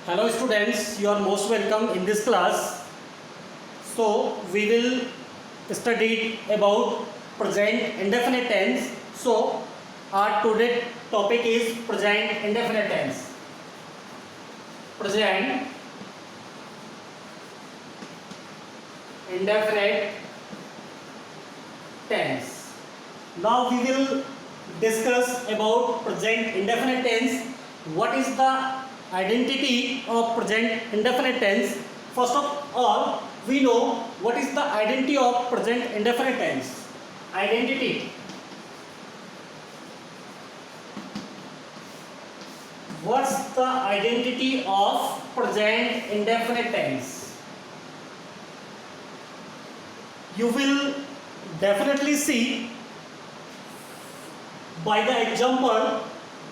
Hello students, you are most welcome in this class. So we will study about present indefinite tense. So our today topic is present indefinite tense. Present indefinite tense. Now we will discuss about present indefinite tense. What is the identity of present indefinite tense? First of all, we know what is the identity of present indefinite tense. Identity. What's the identity of present indefinite tense? You will definitely see by the example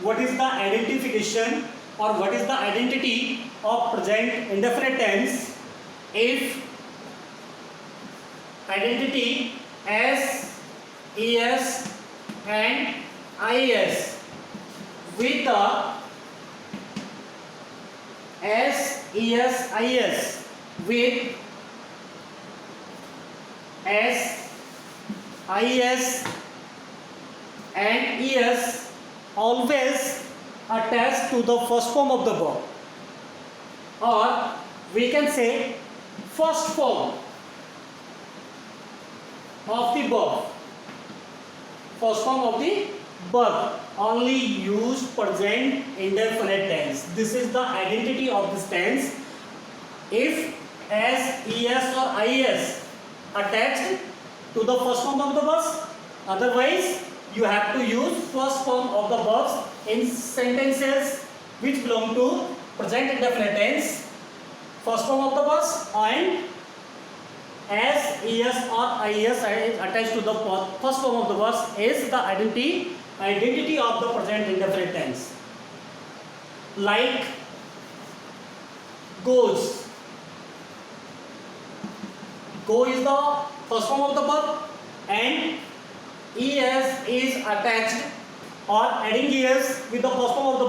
what is the identification or what is the identity of present indefinite tense. If identity S, ES and IS with the S, ES, IS with S, IS and ES always attached to the first form of the verb, or we can say first form of the verb. First form of the verb only use present indefinite tense. This is the identity of this tense. If S, ES or IS attached to the first form of the verb, otherwise you have to use first form of the verbs in sentences which belong to present indefinite tense. First form of the verbs and S, ES or IS attached to the first form of the verbs is the identity of the present indefinite tense. Like goes. Go is the first form of the verb and ES is attached or adding ES with the first form of the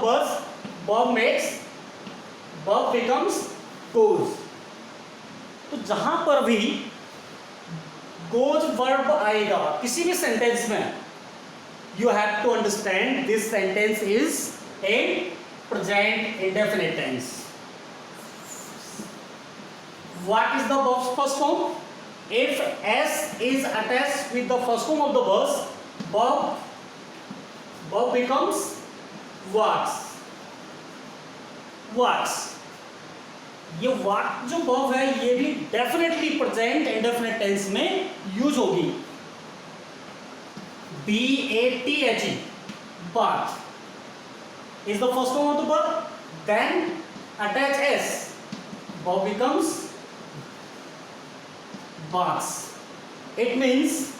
verb becomes goes. तो जहां पर भी goes verb आएगा किसी भी sentence में, you have to understand this sentence is in present indefinite tense. What is the verb's first form? If S is attached with the first form of the verb becomes works. ये what जो verb है ये भी definitely present indefinite tense में use होगी. BATHE bath is the first form of the verb, then attach S, verb becomes baths. It means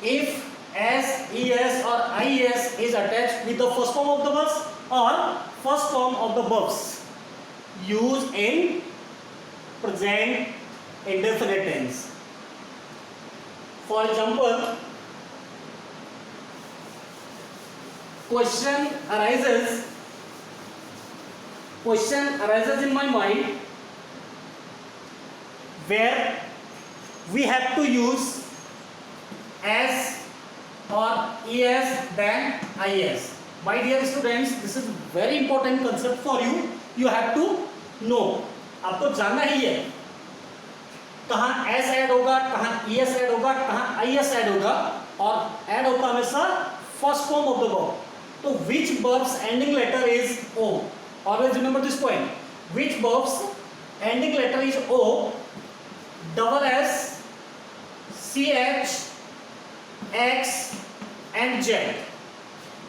if S, ES or IS is attached with the first form of the verbs or first form of the verbs used in present indefinite tense. For example, question arises in my mind where we have to use S or ES then IS. My dear students, this is very important concept for you. You have to know. आपको जानना ही है कहाँ S add होगा, कहाँ ES add होगा, कहाँ IS add होगा, और ऐड होता हमेशा first form of the verb. तो which verbs ending letter is O? Always remember this point. Which verbs ending letter is O? Double S, CH, X and Z.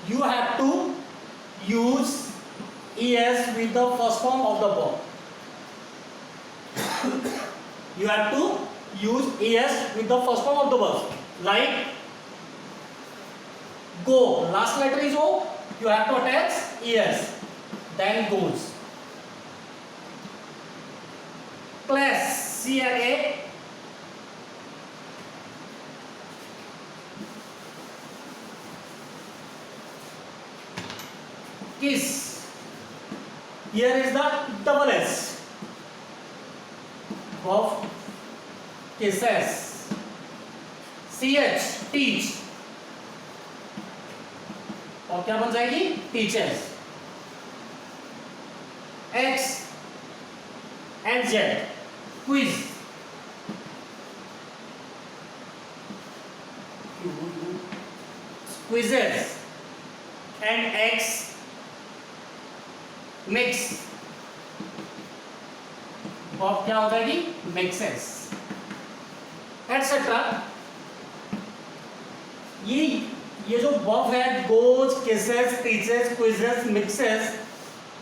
You have to use ES with the first form of the verb. You have to use ES with the first form of the verb. Like go, last letter is O, you have to attach ES, then goes. Class, CLA, kiss, Here is the double S. Of kisses. CH teach. और क्या बन जाएगी? teachers. X and Z quiz. Quizzes. And X mix. और क्या हो जाएगी? mixes. Etcetera. ये जो वर्ब है goes, kisses, teachers, quizzes, mixes,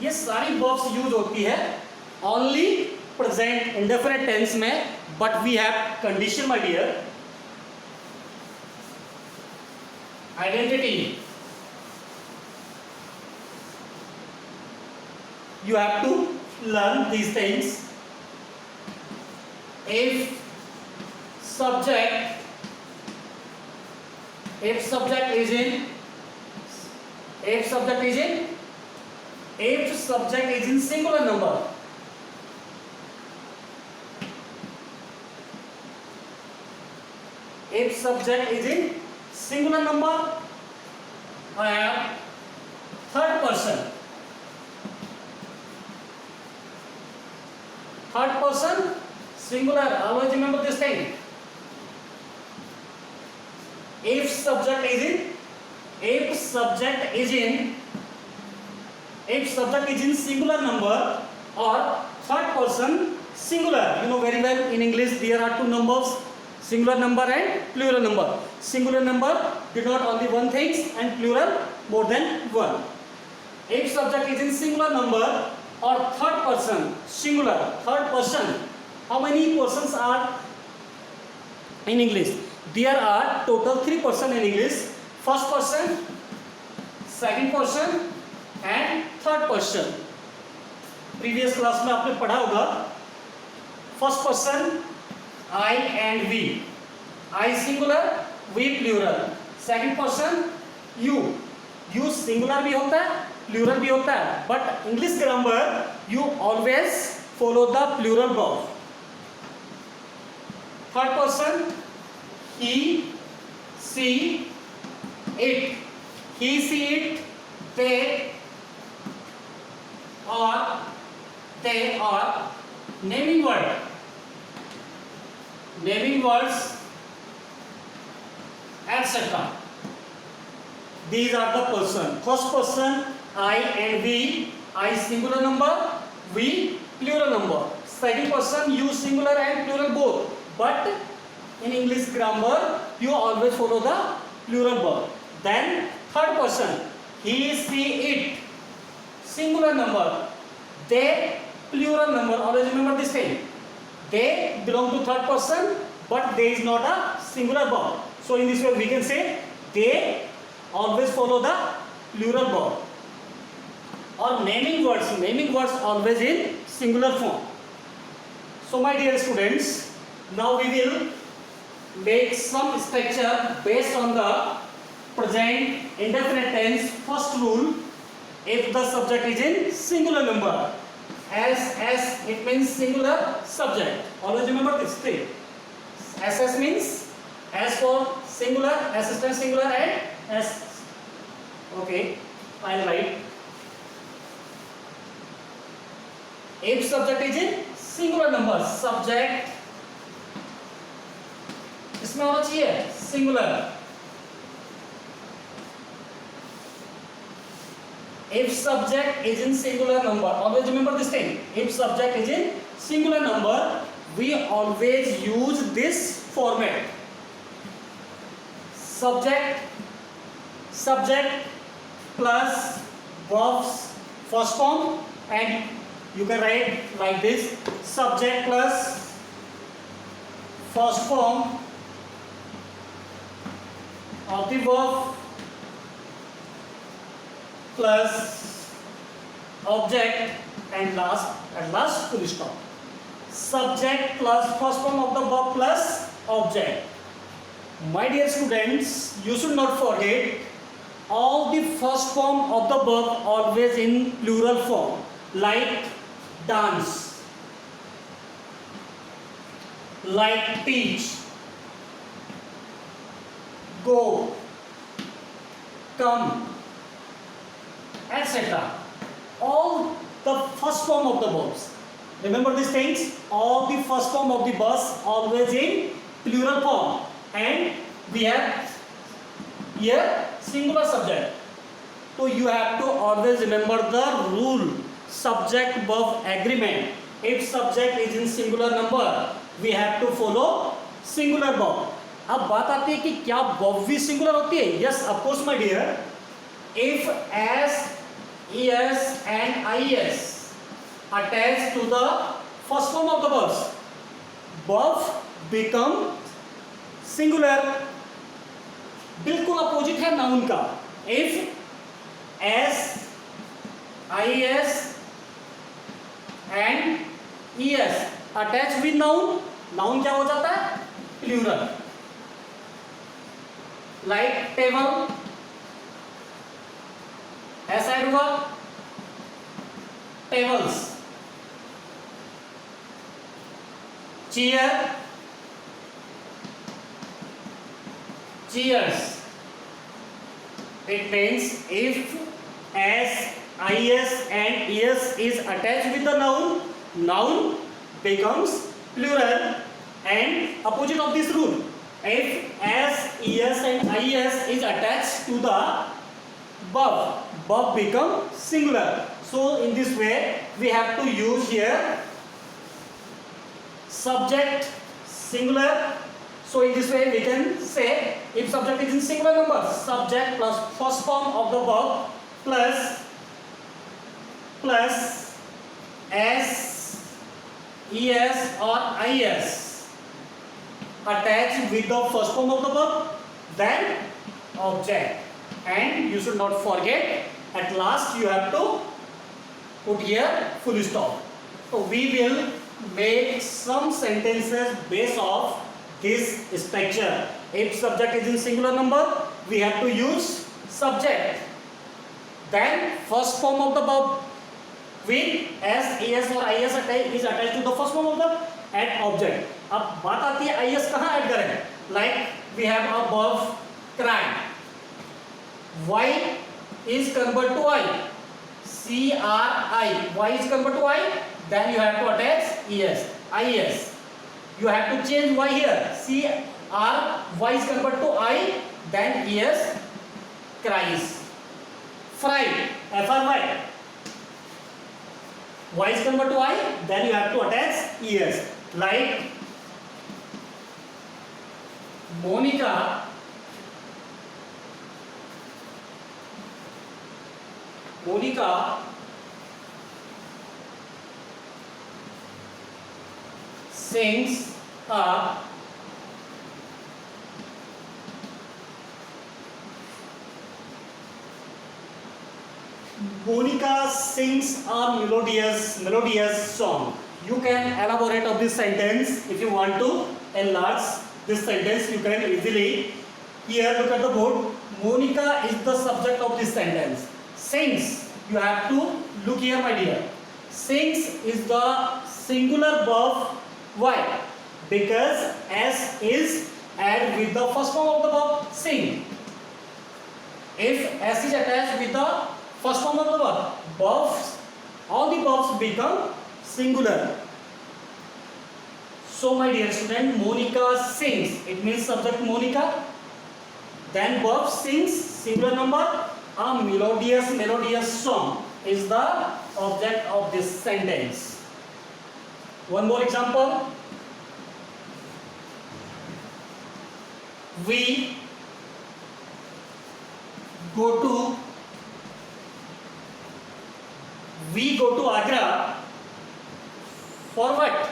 ये सारी वर्ब्स यूज होती है ओनली प्रेजेंट इंडेफिनिट टेंस में, but we have condition my dear. Identity. You have to learn these things. If subject is in singular number, if subject is in singular number, I have third person singular. Always remember this thing. If subject is in singular number or third person singular, you know very well in English there are two numbers, singular number and plural number. Singular number denote only one thing and plural more than one. If subject is in singular number or third person singular, third person, how many persons are in English? There are total 3 persons in English. First person, second person and third person. Previous class में आपने पढ़ा होगा. First person I and we. I singular, we plural. Second person you. You singular भी होता है, plural भी होता है. But English grammar you always follow the plural verb. Third person he, she, it. He, she, it, they are naming words, etc. These are the person. First person I and we. I singular number, we plural number. Second person you singular and plural both. But in English grammar you always follow the plural verb. Then third person he, she, it singular number, they plural number. Always remember this thing. They belong to third person, but they is not a singular verb. So in this way we can say they always follow the plural verb. Or naming words always in singular form. So my dear students, now we will make some structure based on the present indefinite tense. First rule, if the subject is in singular number, as it means singular subject. Always remember this thing. SS means as for singular, assistant singular and S. Okay, I'll write. If subject is in singular number, subject इसमें होना चाहिए singular. If subject is in singular number, always remember this thing. If subject is in singular number, we always use this format. Subject plus verbs first form, and you can write like this: subject plus first form of the verb plus object and last full stop. Subject plus first form of the verb plus object. My dear students, you should not forget all the first form of the verb always in plural form. like dance, like teach, go, come, etc. All the first form of the verbs. Remember these things? All the first form of the verbs always in plural form, and we have here singular subject. So you have to always remember the rule, subject verb agreement. If subject is in singular number, we have to follow singular verb. अब बात आती है कि क्या verb भी singular होती है? Yes, of course, my dear. If as, es and is attached to the first form of the verbs, verb become singular. बिल्कुल अपोजिट है नाउन का. If as, is and es attached with noun, noun क्या हो जाता है? Plural. Like table, ऐसा add हुआ tables. Chair, cheers. It means if as, is and es is attached with the noun, noun becomes plural. And opposite of this rule, if as, es and is is attached to the verb, verb become singular. So in this way we have to use here subject singular. So in this way we can say, if subject is in singular number, subject plus first form of the verb plus s, es or is attached with the first form of the verb, then object. And you should not forget, at last you have to put here full stop. So we will make some sentences based off this structure. If subject is in singular number, we have to use subject, then first form of the verb with as, es or is is attached to the first form of the and object. अब बात आती है is कहाँ add करें? Like we have a verb cry. Y is convert to I. CRI. Y is convert to I. Then you have to attach es. Is. You have to change y here. y is convert to I. Then es cries. Fry. FRY. Y is convert to I. Then you have to attach es. Like Monica sings a melodious song. You can elaborate of this sentence. If you want to enlarge this sentence, you can easily. Here, look at the board. Monica is the subject of this sentence. Sings. You have to look here, my dear. Sings is the singular verb. Why? Because s is added with the first form of the verb sing. If s is attached with the first form of the verb, verbs, all the verbs become singular. So my dear student, Monica sings. It means subject Monica. Then verb sings, singular number. A melodious song is the object of this sentence. One more example. We go to Agra for what?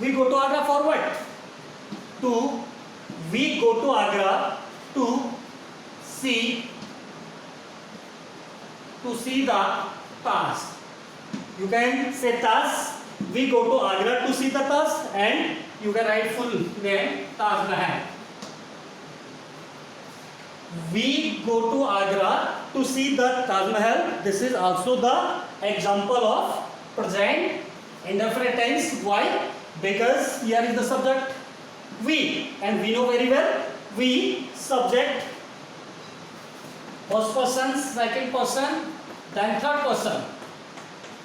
We go to Agra for what? We go to Agra to see the Taj. You can say Taj. We go to Agra to see the Taj, and you can write full name Taj Mahal. We go to Agra to see the Taj Mahal. This is also the example of present indefinite tense. Why? Because here is the subject we, and we know very well we, subject, first person, second person, then third person,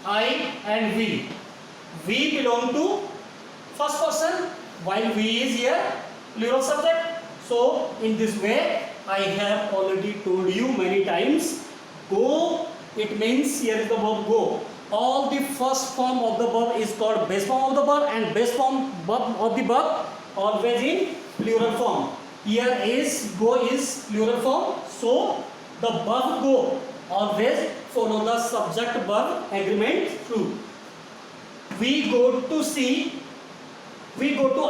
I and we. We belong to first person, while we is here plural subject. So in this way, I have already told you many times, go, it means here is the verb go. All the first form of the verb is called base form of the verb, and base form of the verb always in plural form. Here is go is plural form, so the verb go always follow the subject verb agreement through. We go to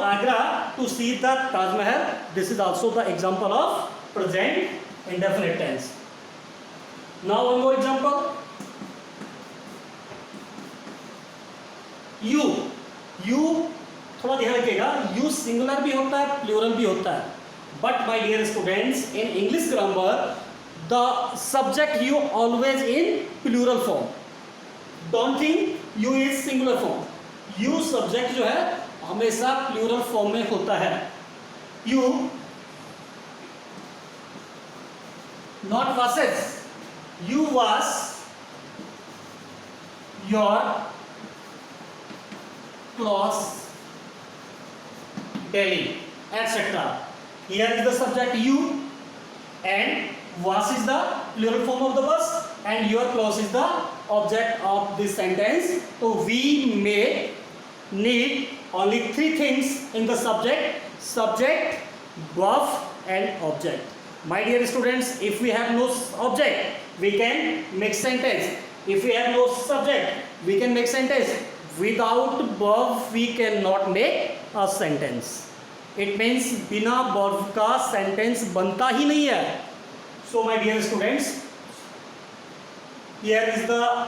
Agra to see the Taj Mahal. This is also the example of present indefinite tense. Now one more example. You थोड़ा ध्यान रखिएगा, you singular भी होता है, plural भी होता है. But my dear students, in English grammar, the subject you always in plural form. Don't think you is singular form. You subject जो है हमेशा plural form में होता है. You, not washes. You wash your clothes daily, etc. Here is the subject you, and wash is the plural form of the verb, and your clothes is the object of this sentence. So we may need only three things in the subject: subject, verb, and object. My dear students, if we have no object, we can make sentence. If we have no subject, we can make sentence. Without verb, we cannot make a sentence. It means बिना verb का sentence बनता ही नहीं है. So my dear students, here is the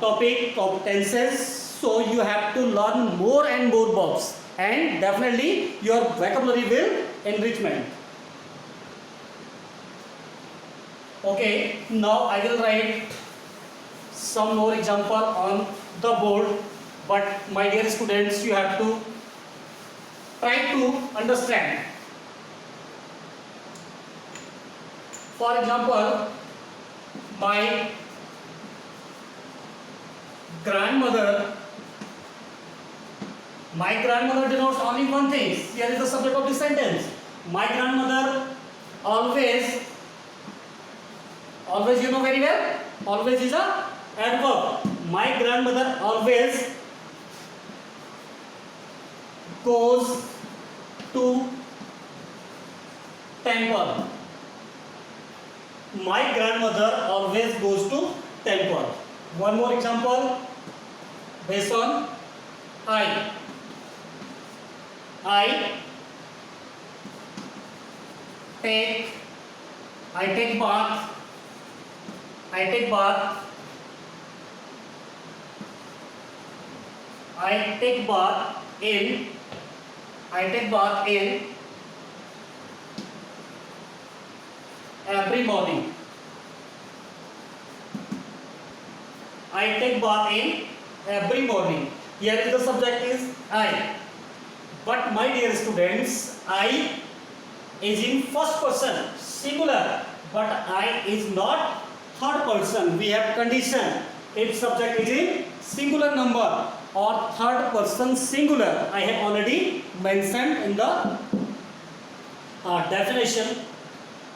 topic of tenses. So you have to learn more and more verbs, and definitely your vocabulary will enrichment. Okay, now I will write some more example on the board, but my dear students, you have to try to understand. For example, my grandmother denotes only one thing. Here is the subject of this sentence. My grandmother always, you know very well, always is a adverb. My grandmother always goes to temple. My grandmother always goes to temple. One more example based on I take bath. I take bath in every morning. I take bath in every morning. Here is the subject is I. But my dear students, I is in first person singular, but I is not third person. We have condition. If subject is in singular number or third person singular, I have already mentioned in the definition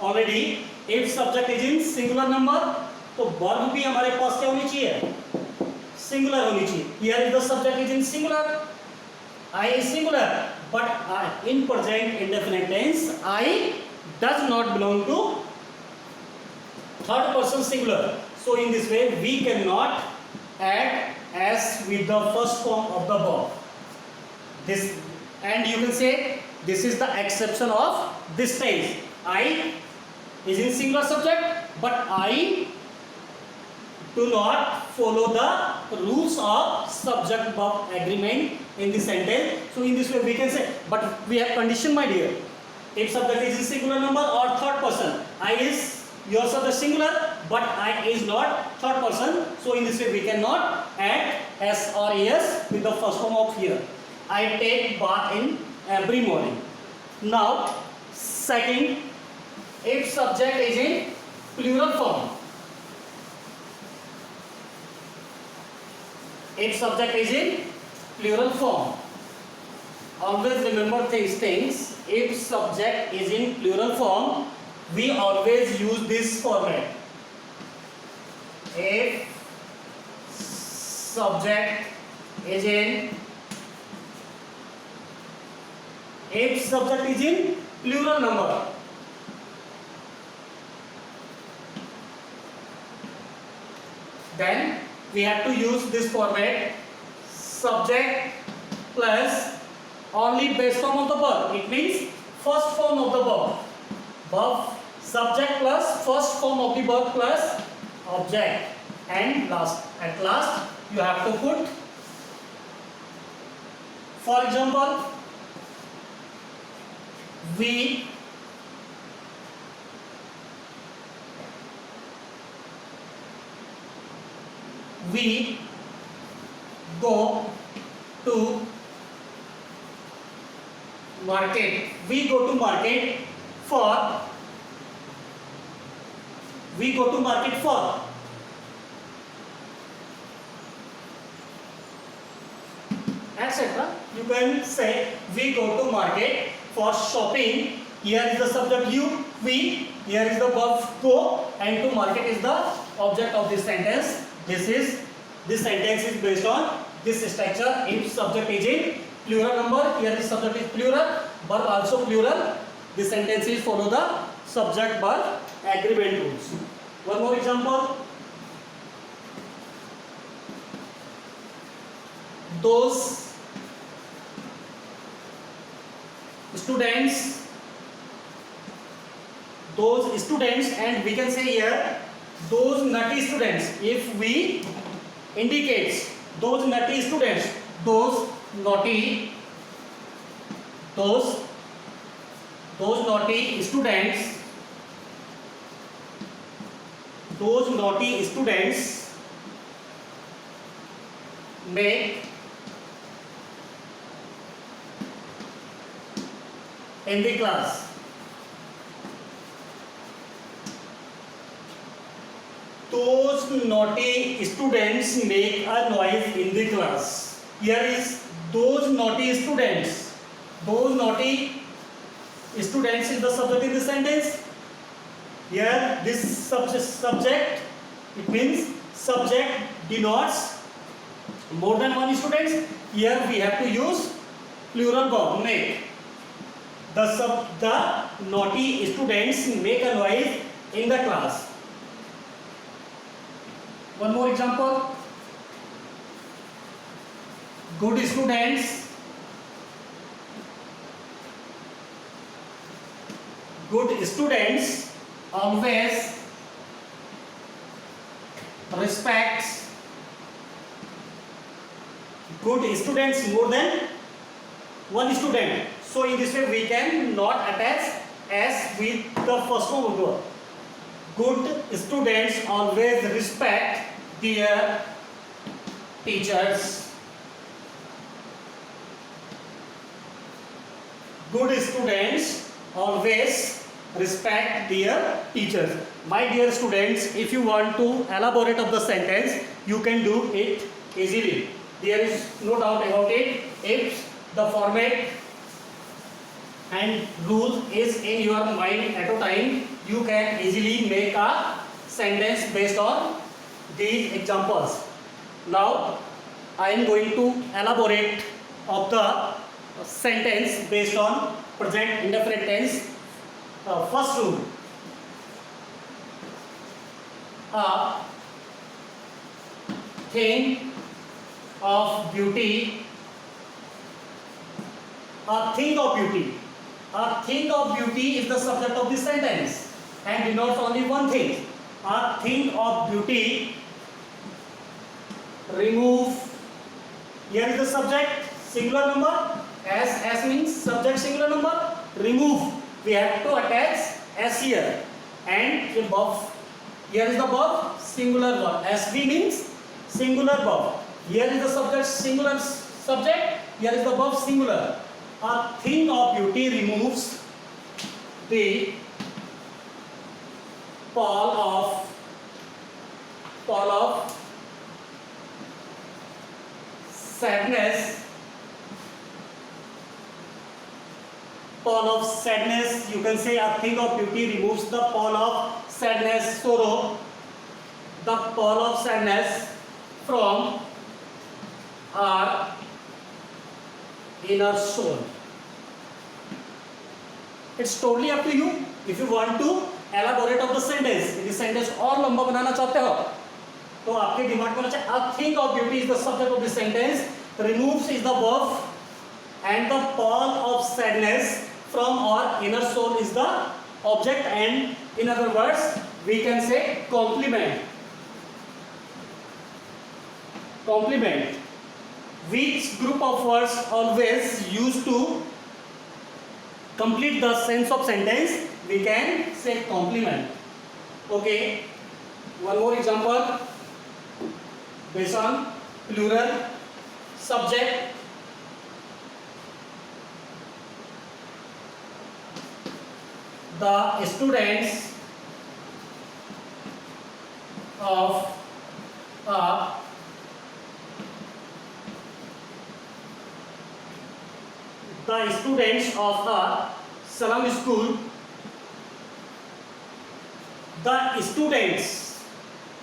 already. If subject is in singular number, तो verb भी हमारे पास क्या होनी चाहिए? Singular होनी चाहिए. Here is the subject is in singular. I is singular, but in present indefinite tense, I does not belong to third person singular. So in this way, we cannot add s with the first form of the verb. This, and you can say this is the exception of this tense. I is in singular subject, but I do not follow the rules of subject verb agreement in this sentence. So in this way we can say, but we have condition, my dear. If subject is in singular number or third person, I is your subject singular, but I is not third person. So in this way we cannot add s or es with the first form of here. I take bath in every morning. Now second, if subject is in plural form. If subject is in plural form. Always remember these things. If subject is in plural form, we always use this format. If subject is in plural number, then we have to use this format. Subject plus only base form of the verb. It means first form of the verb. Verb subject plus first form of the verb plus object, and at last you have to put, for example, we go to market. We go to market for etc. You can say we go to market for shopping. Here is the subject you, we, here is the verb go, and to market is the object of this sentence. This sentence is based on this structure. If subject is in plural number, here the subject is plural, verb also plural. This sentence is follow the subject verb agreement rules. One more example. Those students, and we can say here those naughty students. If we indicates those naughty students, those naughty students make in the class. Those naughty students make a noise in the class. Here is those naughty students. Those naughty students is the subject in the sentence. Here this subject, it means subject denotes more than one students. Here we have to use plural verb make. The naughty students make a noise in the class. One more example. Good students always respects good students more than one student. So in this way we can not attach s with the first form of the verb. Good students always respect their teachers. Good students always respect their teachers. My dear students, if you want to elaborate of the sentence, you can do it easily. There is no doubt about it. If the format and rule is in your mind at a time, you can easily make a sentence based on these examples. Now I am going to elaborate of the sentence based on present indefinite tense. First rule. A thing of beauty. A thing of beauty. A thing of beauty is the subject of this sentence and denotes only one thing. A thing of beauty. Remove. Here is the subject, singular number. S means subject, singular number. Remove. We have to attach S here and the verb Here is the verb, singular verb. SV means singular verb. Here is the subject, singular subject. Here is the verb, singular. A thing of beauty removes the pall of sadness. Pall of sadness, you can say a thing of beauty removes the pall of sadness, sorrow, the pall of sadness from our inner soul. It's totally up to you. If you want to elaborate of the sentence, यदि sentence और लंबा बनाना चाहते हो तो आपके दिमाग में होना चाहिए a thing of beauty is the subject of the sentence, removes is the verb, and the pall of sadness from our inner soul is the object, and in other words we can say compliment. Compliment. Which group of words always used to complete the sense of sentence? We can say compliment. Okay. One more example based on plural subject. The students of a slum school, the students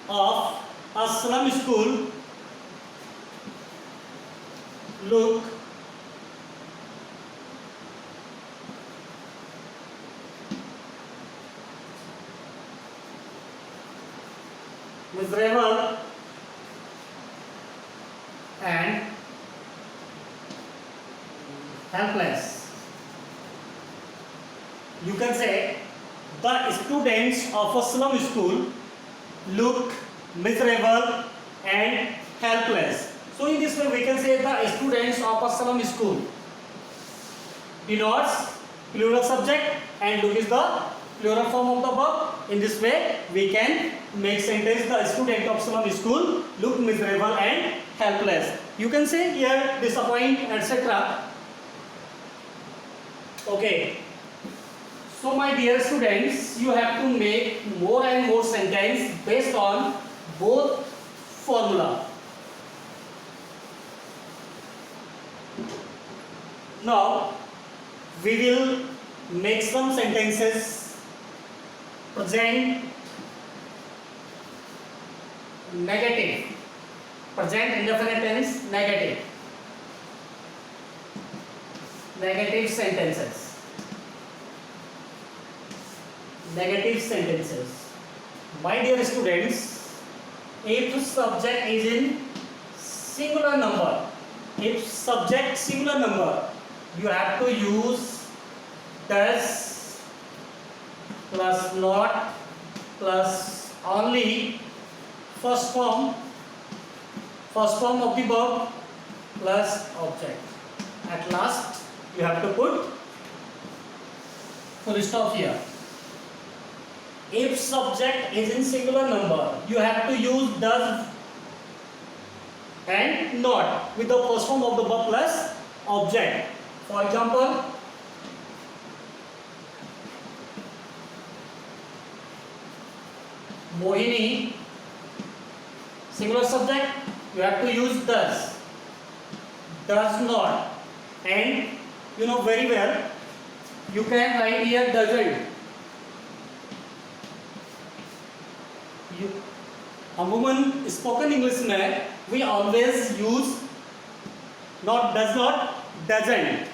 of a slum school look miserable and helpless. You can say the students of a slum school look miserable and helpless. So in this way we can say the students of a slum school denotes plural subject and look is the plural form of the verb. In this way we can make sentence the student of slum school look miserable and helpless. You can say here disappoint, etc. Okay. So my dear students, you have to make more and more sentence based on both formula. Now we will make some sentences present negative, present indefinite tense negative, negative sentences. Negative sentences. My dear students, if subject is in singular number, if subject singular number, you have to use does plus not plus only first form of the verb plus object. At last you have to put full stop here. If subject is in singular number, you have to use does and not with the first form of the verb plus object. For example, Mohini, singular subject, you have to use does not, and you know very well you can write here doesn't. अमूमन spoken English में we always use not does not, doesn't.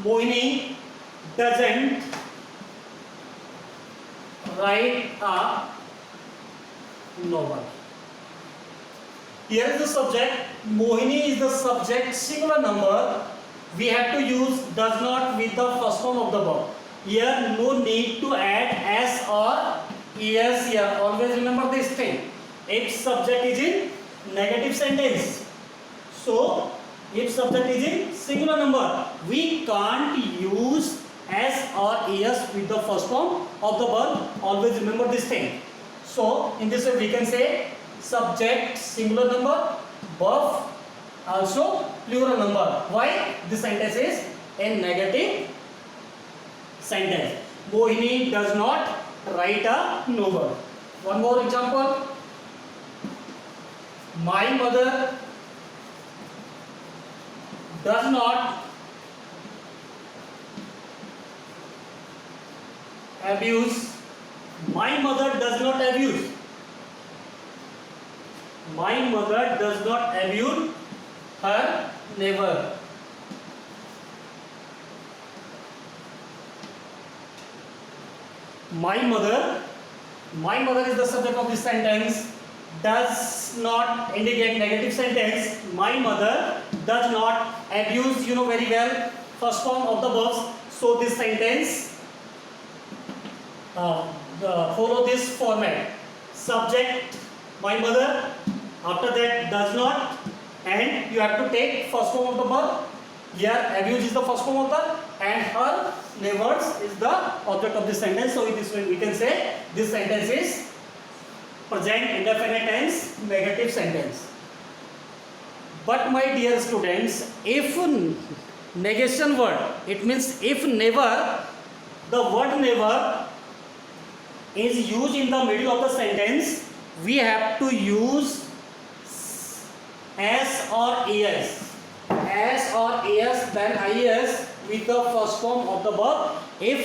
Mohini doesn't write a novel. Here is the subject. Mohini is the subject, singular number. We have to use does not with the first form of the verb. Here no need to add s or es here. Always remember this thing. If subject is in negative sentence, so if subject is in singular number, we can't use s or es with the first form of the verb. Always remember this thing. So in this way we can say subject singular number, verb also plural number. Why? This sentence is a negative sentence. Mohini does not write a novel. One more example. My mother does not abuse. My mother does not abuse. My mother does not abuse her neighbor. My mother is the subject of this sentence, does not indicate negative sentence. My mother does not abuse, you know very well, first form of the verbs. So this sentence follow this format. Subject, my mother, after that does not, and you have to take first form of the verb. Here abuse is the first form of the, and her neighbors is the object of this sentence. So in this way we can say this sentence is present indefinite tense negative sentence. But my dear students, if negation word, it means if never, the word never is used in the middle of the sentence, we have to use s or es. S or es then is with the first form of the verb if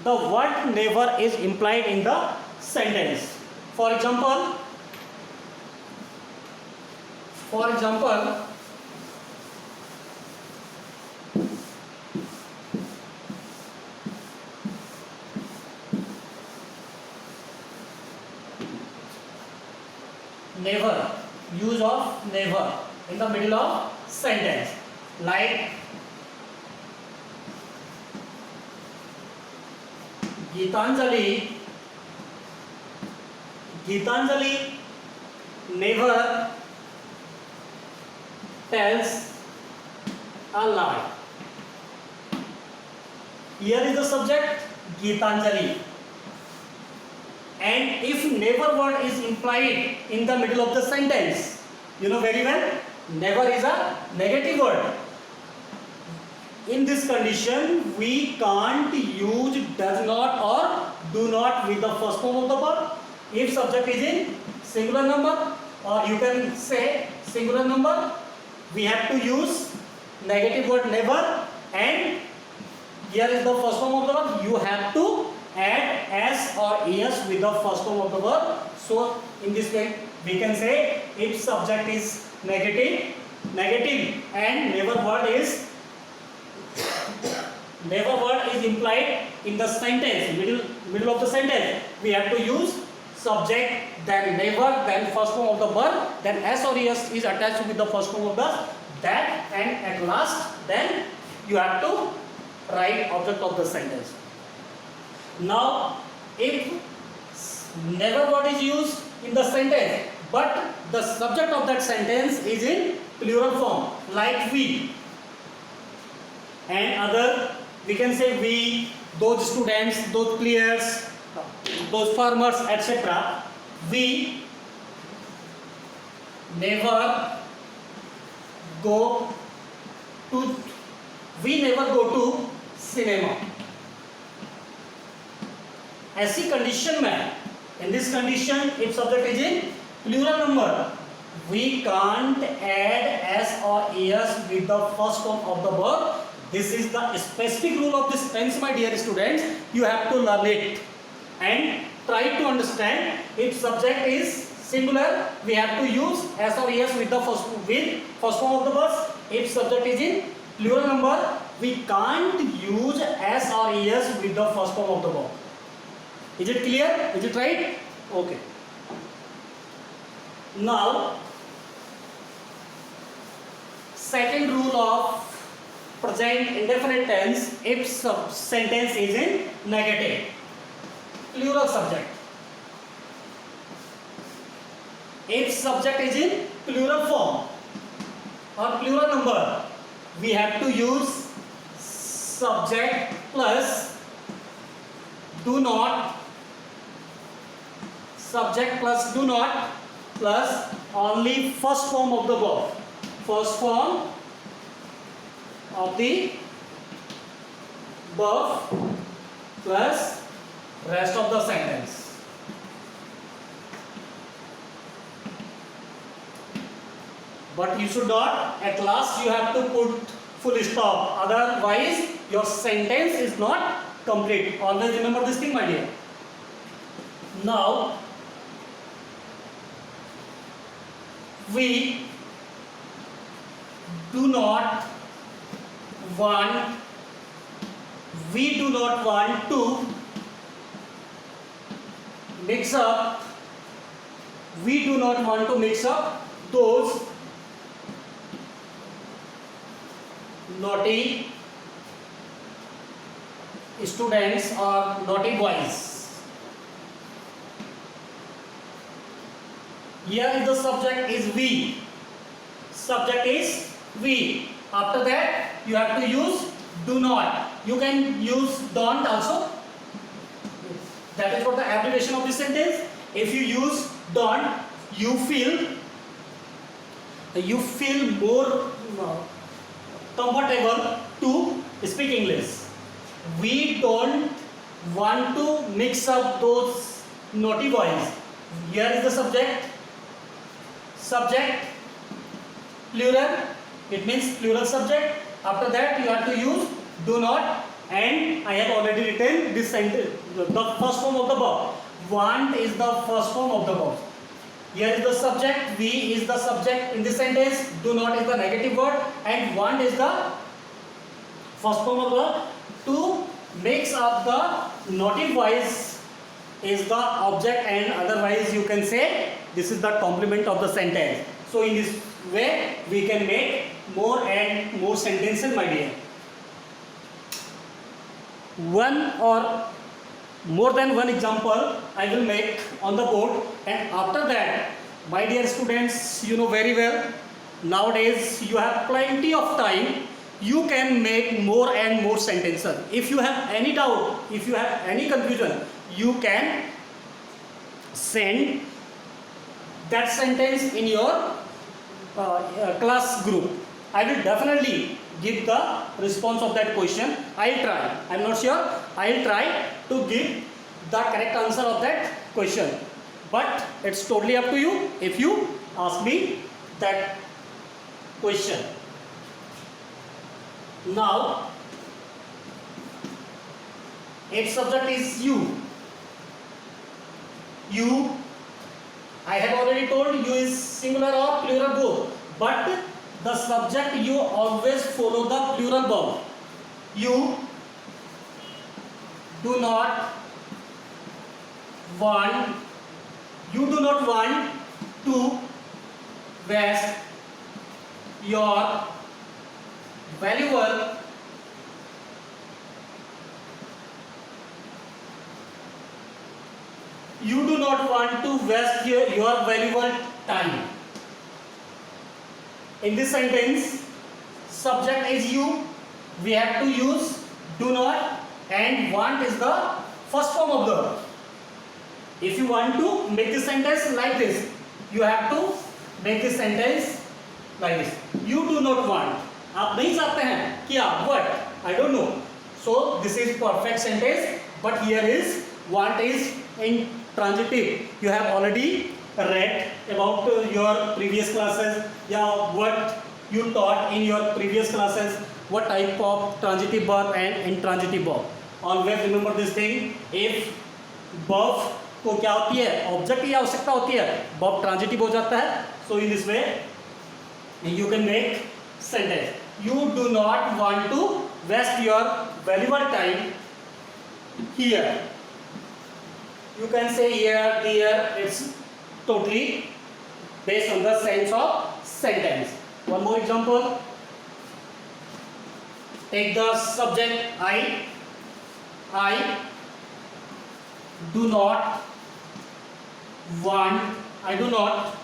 the word never is implied in the sentence. For example, never, use of never in the middle of sentence, like Gitanjali never tells a lie. Here is the subject Gitanjali, and if never word is implied in the middle of the sentence, you know very well, never is a negative word. In this condition, we can't use does not or do not with the first form of the verb. If subject is in singular number, or you can say singular number, we have to use negative word never, and here is the first form of the verb. You have to add s or es with the first form of the verb. So in this way we can say if subject is negative and never word is implied in the sentence, middle of the sentence, we have to use subject, then never, then first form of the verb, then s or es is attached with the first form of the that, and at last then you have to write object of the sentence. Now if never word is used in the sentence, but the subject of that sentence is in plural form, like we and other, we can say we, those students, those players, those farmers, etc. We never go to cinema. ऐसी condition में, in this condition, if subject is in plural number, we can't add s or es with the first form of the verb. This is the specific rule of this tense, my dear students. You have to learn it and try to understand. If subject is singular, we have to use s or es with the first form of the verb. If subject is in plural number, we can't use s or es with the first form of the verb. Is it clear? Is it right? Okay. Now, second rule of present indefinite tense, if sentence is in negative, plural subject. If subject is in plural form or plural number, we have to use subject plus do not subject plus do not plus only first form of the verb. First form of the verb plus rest of the sentence. But you should not, at last you have to put full stop, otherwise your sentence is not complete. Always remember this thing, my dear. Now we do not want to mix up those naughty students or naughty boys. Here is the subject is we. Subject is we. After that you have to use do not. You can use don't also. That is what the abbreviation of this sentence. If you use don't, you feel more comfortable to speak English. We don't want to mix up those naughty boys. Here is the subject. Subject plural. It means plural subject. After that you have to use do not, and I have already written this sentence, the first form of the verb. Want is the first form of the verb. Here is the subject, we is the subject in this sentence, do not is the negative word, and want is the first form of the verb. To mix up the naughty voice is the object, and otherwise you can say this is the complement of the sentence. So in this way we can make more and more sentences, my dear. One or more than one example I will make on the board, and after that, my dear students, you know very well, nowadays you have plenty of time. You can make more and more sentences. If you have any doubt, if you have any confusion, you can send that sentence in your class group. I will definitely give the response of that question. I'll try. I'm not sure. I'll try to give the correct answer of that question. But it's totally up to you if you ask me that question. Now, its subject is you. You, I have already told you is singular or plural both. But the subject you always follow the plural verb. You do not want to waste your valuable your valuable time. In this sentence, subject is you, we have to use do not, and want is the first form of the verb. If you want to make this sentence like this, you have to make this sentence like this. You do not want. आप नहीं चाहते हैं क्या? What? I don't know. So this is perfect sentence, but here is want is in transitive. You have already read about your previous classes, yeah, what you taught in your previous classes, what type of transitive verb and intransitive verb. Always remember this thing. If verb को क्या होती है, object की आवश्यकता होती है, verb transitive हो जाता है. So in this way you can make sentence. You do not want to waste your valuable time here. You can say here, there. It's totally based on the sense of sentence. One more example. Take the subject I. I do not want. I do not.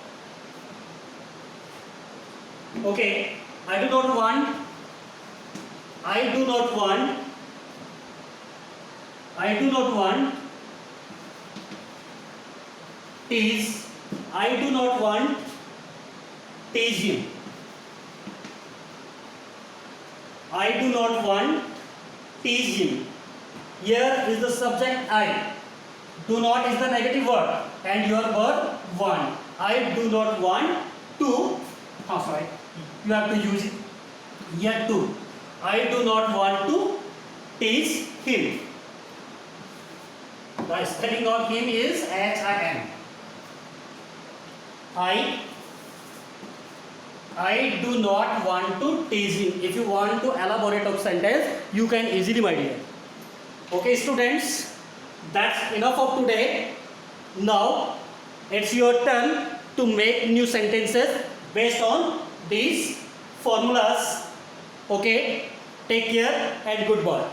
Okay. I do not want. I do not want. I do not want tease. I do not want tease you. I do not want tease you. Here is the subject I. Do not is the negative word and your verb want. I do not want to. Oh, sorry. You have to use it here too. I do not want to tease him. The spelling of him is H-I-M. I do not want to tease him. If you want to elaborate a sentence, you can easily, my dear. Okay, students, that's enough of today. Now, it's your turn to make new sentences based on these formulas. Okay, take care and goodbye.